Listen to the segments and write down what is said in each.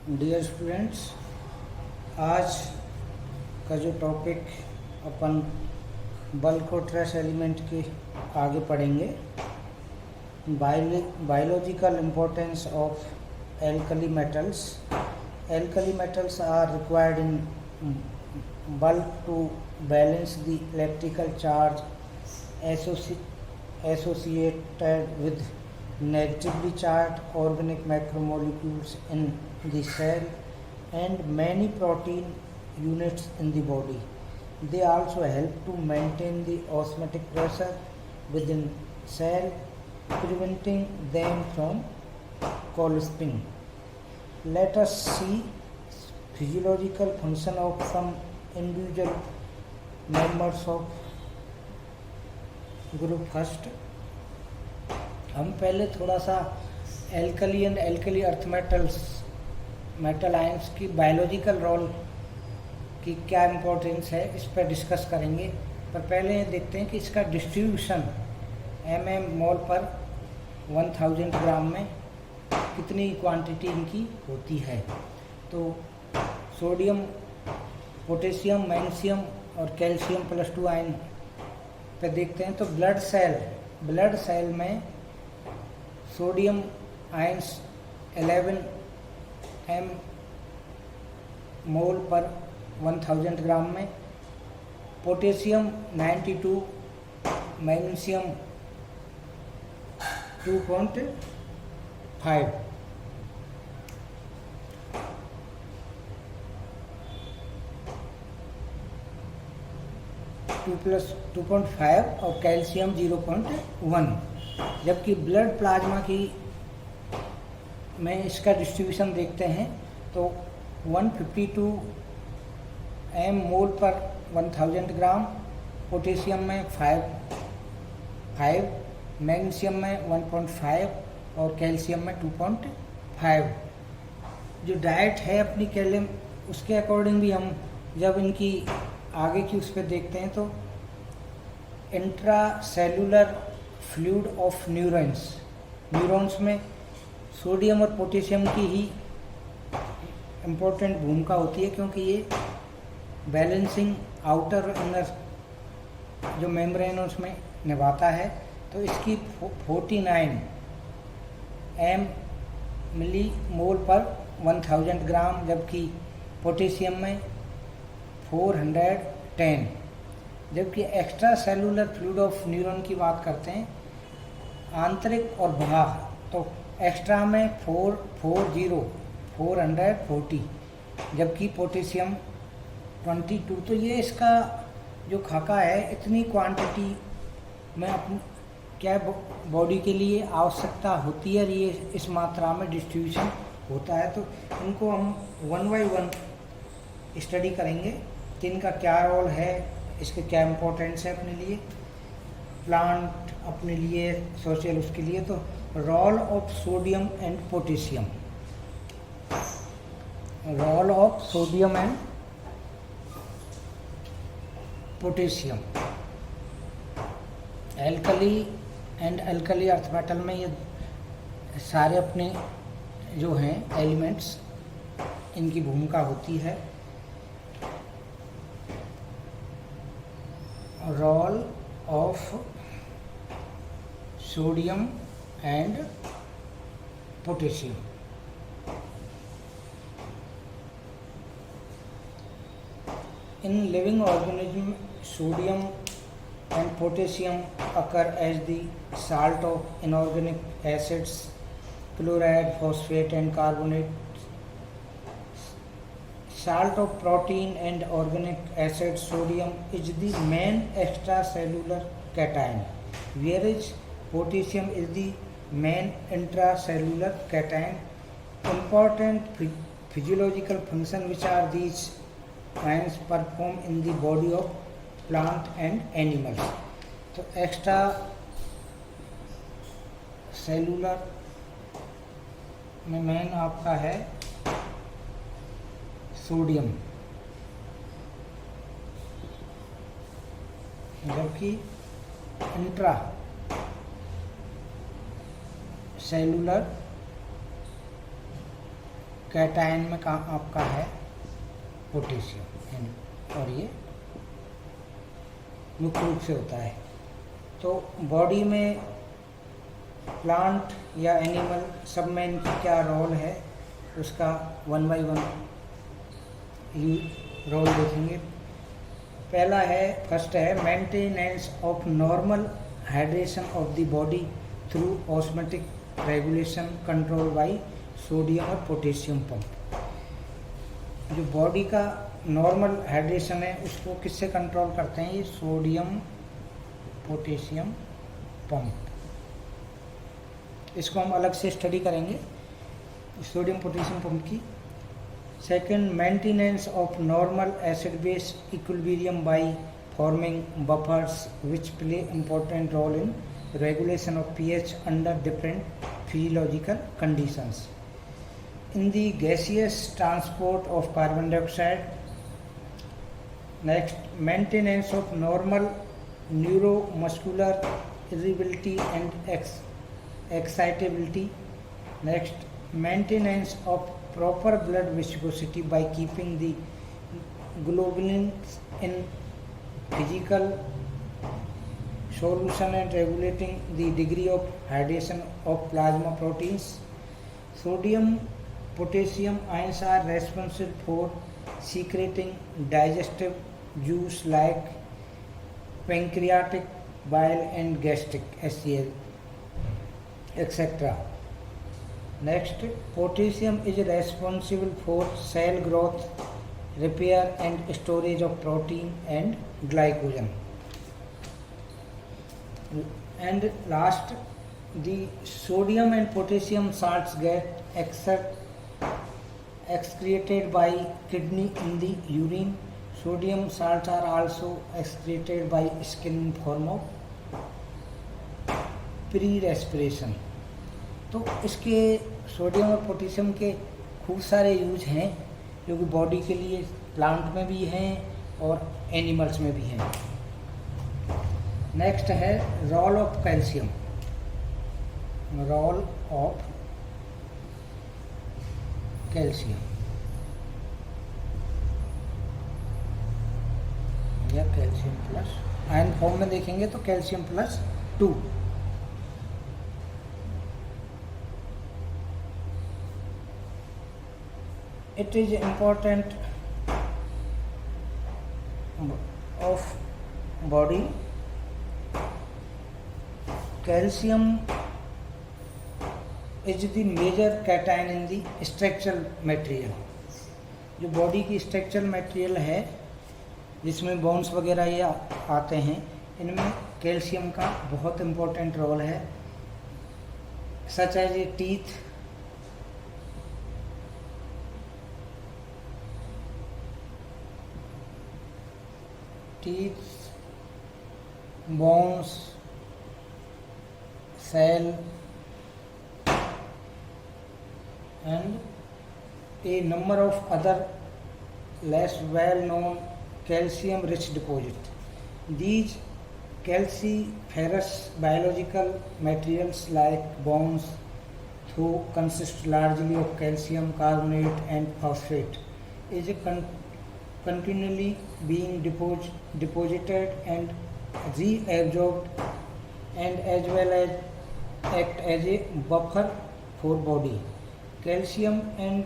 Dear students, आज का जो टॉपिक अपन बल्क और ट्रेस एलिमेंट के आगे पढ़ेंगे, biological importance of alkali metals. Alkali metals are required in bulk to balance the electrical charge associated with negatively charged organic macromolecules in the cell and many protein units in the body. They also help to maintain the osmotic pressure within cell, preventing them from collapsing. Let us see physiological function of some individual members of group first. हम पहले थोड़ा सा alkali and alkali earth metal ions की biological role की क्या importance है इस पर डिस्कस करेंगे. पर पहले ये देखते हैं कि इसका डिस्ट्रीब्यूशन मोल पर 1000 ग्राम में कितनी क्वांटिटी इनकी होती है. तो सोडियम, पोटेशियम, मैग्नीशियम और कैल्शियम +2 आयन पे देखते हैं. तो ब्लड सेल में सोडियम आयंस 11 मोल पर 1000 ग्राम में, पोटेशियम 92, मैग्नीशियम 2.5. और कैल्शियम 0.1. जबकि ब्लड प्लाज्मा की में इसका डिस्ट्रीब्यूशन देखते हैं तो 152 मोल पर 1000 ग्राम, पोटेशियम में 5, मैग्नीशियम में 1.5 और कैल्शियम में 2.5. जो डाइट है अपनी कैल्शियम उसके अकॉर्डिंग भी हम जब इनकी आगे की उस पर देखते हैं तो intra cellular fluid of neurons में सोडियम और पोटेशियम की ही इम्पोर्टेंट भूमिका होती है, क्योंकि ये बैलेंसिंग आउटर और इनर जो मेम्ब्रेन उसमें निभाता है. तो इसकी 49 मिली मोल पर 1000 ग्राम, जबकि पोटेशियम में 410. जबकि extra cellular fluid of neuron की बात करते हैं, आंतरिक और बाह्य, तो एक्स्ट्रा में 440, जबकि पोटेशियम 22. तो ये इसका जो खाका है इतनी क्वांटिटी में अपनी क्या बॉडी के लिए आवश्यकता होती है, ये इस मात्रा में डिस्ट्रीब्यूशन होता है. तो इनको हम 1 by 1 स्टडी करेंगे कि इनका क्या रोल है, इसके क्या इम्पोर्टेंस है अपने लिए, प्लांट अपने लिए, सोशल उसके लिए. तो role of sodium and potassium. Role of sodium and potassium. Alkali and alkali earth metal में ये सारे अपने जो हैं एलिमेंट्स, इनकी भूमिका होती है. Role of sodium and potassium. In living organism, sodium and potassium occur as the salt of inorganic acids, chloride, phosphate and carbonate. Salt of protein and organic acid, sodium is the main extracellular cation, whereas potassium is the main intracellular cation. Important physiological function which are these ions perform in the body of plant and animals. तो extra cellular में main आपका है sodium, जबकि intra cellular cation में आपका है potassium, और ये मुख्य रूप से होता है। तो बॉडी में प्लांट या एनिमल सब में इनकी क्या रोल है, उसका 1 बाय 1 रोल देखेंगे। पहला है, फर्स्ट है maintenance of normal hydration of the body through osmotic regulation control by sodium और पोटेशियम पंप। जो बॉडी का नॉर्मल हाइड्रेशन है उसको किससे कंट्रोल करते हैं, ये सोडियम पोटेशियम पंप। इसको हम अलग से स्टडी करेंगे, सोडियम पोटेशियम पंप की। Second, maintenance of normal acid base equilibrium by forming buffers which play important role in regulation of pH under different physiological conditions. In the gaseous transport of carbon dioxide. Next, maintenance of normal neuromuscular irritability and excitability. Next, maintenance of proper blood viscosity by keeping the globulins in physical solution and regulating the degree of hydration of plasma proteins. Sodium potassium ions are responsible for secreting digestive juice like pancreatic bile and gastric HCl, etc. Next, potassium is responsible for cell growth, repair and storage of protein and glycogen. And last, the sodium and potassium salts get excreted by kidney in the urine. Sodium salts are also excreted by skin in form of pre-respiration. तो इसके sodium और potassium के खूब सारे use हैं जो कि body के लिए प्लांट में भी हैं और एनिमल्स में भी हैं। नेक्स्ट है role of calcium. Role of calcium या कैल्शियम प्लस, आयन फॉर्म में देखेंगे तो calcium plus 2। It is important of body. Calcium is the major cation in the structural material. जो बॉडी की स्ट्रक्चरल मटेरियल है जिसमें बोन्स वगैरह ये आते हैं, इनमें कैल्शियम का बहुत इम्पोर्टेंट रोल है। Such as a teeth, bones, cell and a number of other less well known calcium rich deposits. These calciferous biological materials like bones though consist largely of calcium carbonate and phosphate is continually being deposited and reabsorbed and as well as act as a buffer for body. Calcium and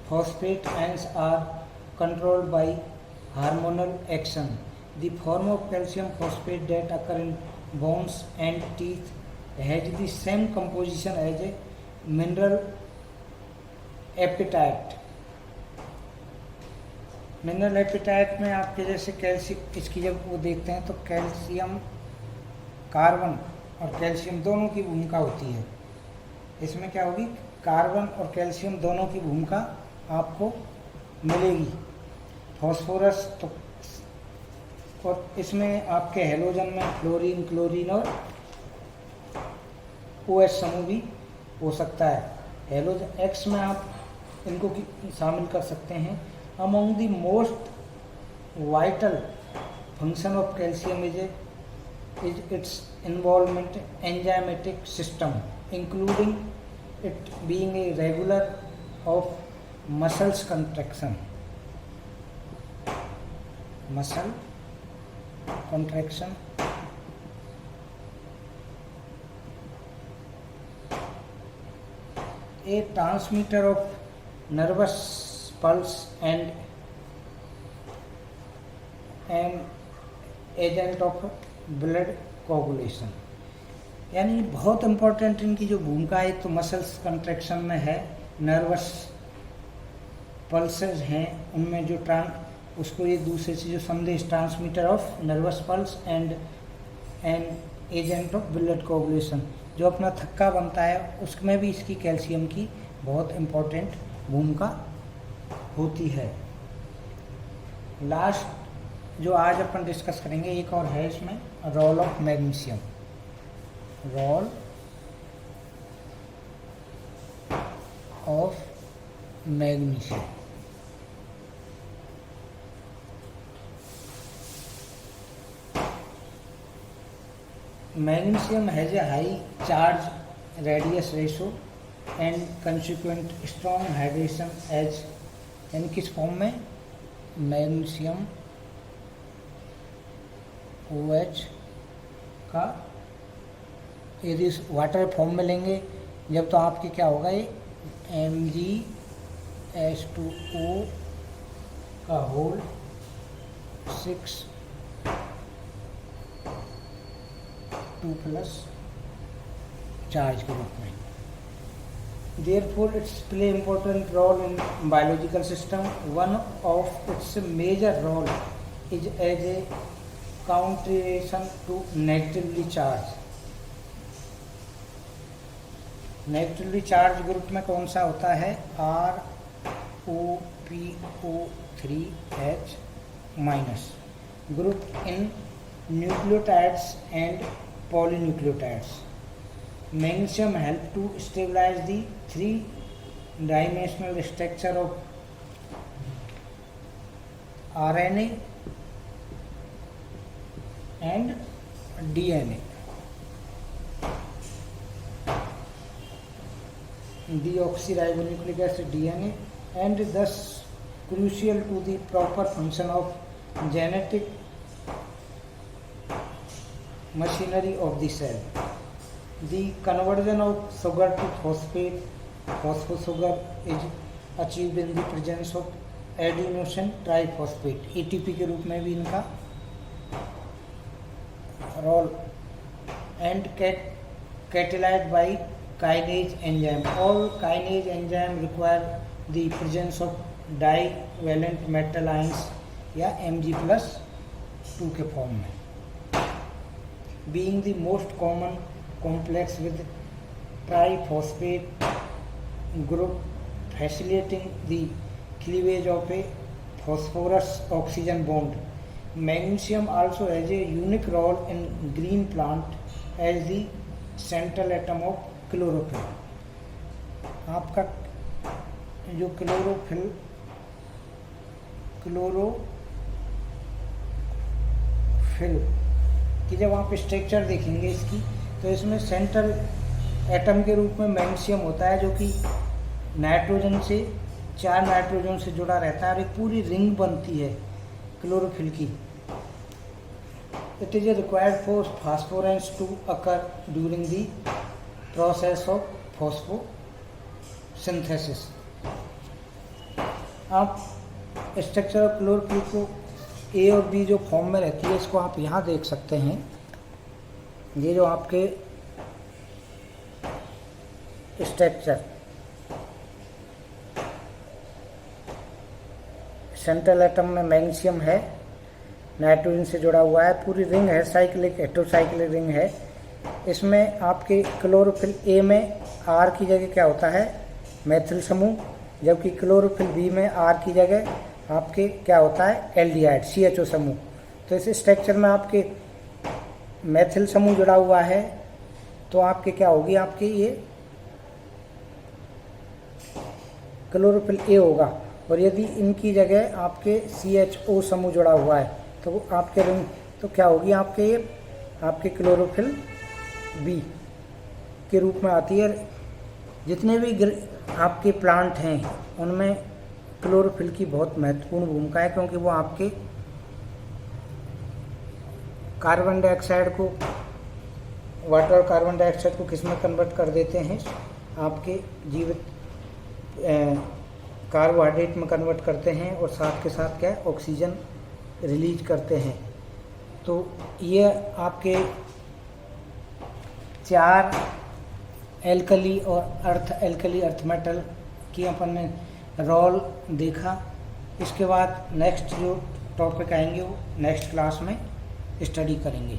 phosphate ions are controlled by hormonal action. The form of calcium phosphate that occur in bones and teeth has the same composition as a mineral apatite. Mineral appetite में आपके जैसे calcium, इसकी जब वो देखते हैं तो calcium carbon और कैल्शियम दोनों की भूमिका होती है। इसमें क्या होगी, कार्बन और कैल्शियम दोनों की भूमिका आपको मिलेगी। फॉस्फोरस तो, और इसमें आपके हेलोजन में फ्लोरीन, क्लोरीन और OH समूह भी हो सकता है। हेलोजन X में आप इनको शामिल कर सकते हैं। Among the most vital function of calcium is its involvement in enzymatic system, including it being a regular of muscles contraction, muscle contraction, a transmitter of nervous pulse and an agent of blood coagulation। यानी बहुत important इनकी जो भूमिका है, तो muscles contraction में है, nervous pulses हैं उनमें जो उसको एक दूसरे से जो संदेश, transmitter of nervous pulse and an agent of blood coagulation, जो अपना थक्का बनता है उसमें भी इसकी कैल्शियम की बहुत इम्पोर्टेंट भूमिका होती है। लास्ट जो आज अपन डिस्कस करेंगे एक और है इसमें, role of magnesium. Role of magnesium, magnesium has a high charge radius ratio and consequent strong hydration as, यानी किस फॉर्म में, मैग्नीशियम OH का यदि वाटर फॉर्म में लेंगे जब, तो आपके क्या होगा, ये MgH2O का होल 6 2+ चार्ज के रूप में। Therefore, its play important role in biological system. One of its major role is as a counteration to negatively charge। Negatively charge group में कौन सा होता है, ROPO3H- group in nucleotides and polynucleotides। Magnesium help to stabilize the three-dimensional structure of RNA and DNA, deoxyribonucleic acid DNA, and thus crucial to the proper function of genetic machinery of the cell। The conversion of sugar to phosphate, phosphosugar, is achieved in the presence of adenosine triphosphate, ATP के रूप में भी इनका role, and catalyzed by kinase enzyme। All kinase enzyme require the presence of divalent metal ions या Mg+2 के form में। Being the most common complex with triphosphate group, facilitating the cleavage of a phosphorus oxygen bond। Magnesium also has a unique role in green plant as the central atom of chlorophyll। आपका जो chlorophyll कि जब आप structure देखेंगे इसकी, तो इसमें central atom के रूप में मैग्नीशियम होता है, जो कि नाइट्रोजन से 4 नाइट्रोजन से जुड़ा रहता है और एक पूरी रिंग बनती है क्लोरोफिल की। It is required for phosphorescence to occur during the process of photosynthesis. आप स्ट्रक्चर ऑफ क्लोरोफिल को ए और बी जो फॉर्म में रहती है, इसको आप यहाँ देख सकते हैं। ये जो आपके स्ट्रक्चर सेंट्रल एटम में मैग्नीशियम है, नाइट्रोजन से जुड़ा हुआ है, पूरी रिंग है, साइक्लिक हेटेरोसाइक्लिक रिंग है। इसमें आपके क्लोरोफिल ए में आर की जगह क्या होता है, मैथिल समूह, जबकि क्लोरोफिल बी में आर की जगह आपके क्या होता है, एल्डिहाइड CHO समूह। तो इस स्ट्रक्चर में आपके मैथिल समूह जुड़ा हुआ है, तो आपके क्या होगी, आपके ये क्लोरोफिल ए होगा। और यदि इनकी जगह आपके CHO समूह जुड़ा हुआ है, तो आपके रिंग तो क्या होगी, आपके ये आपके क्लोरोफिल बी के रूप में आती है। जितने भी आपके प्लांट हैं उनमें क्लोरोफिल की बहुत महत्वपूर्ण भूमिका है, क्योंकि वो आपके कार्बन डाइऑक्साइड को, वाटर और कार्बन डाइऑक्साइड को किस में कन्वर्ट कर देते हैं, आपके जीवित कार्बोहाइड्रेट में कन्वर्ट करते हैं, और साथ के साथ क्या है, ऑक्सीजन रिलीज करते हैं। तो ये आपके 4 एल्कली और एल्कली अर्थ मेटल की अपन ने रोल देखा। इसके बाद नेक्स्ट जो टॉपिक आएंगे वो नेक्स्ट क्लास में स्टडी करेंगे।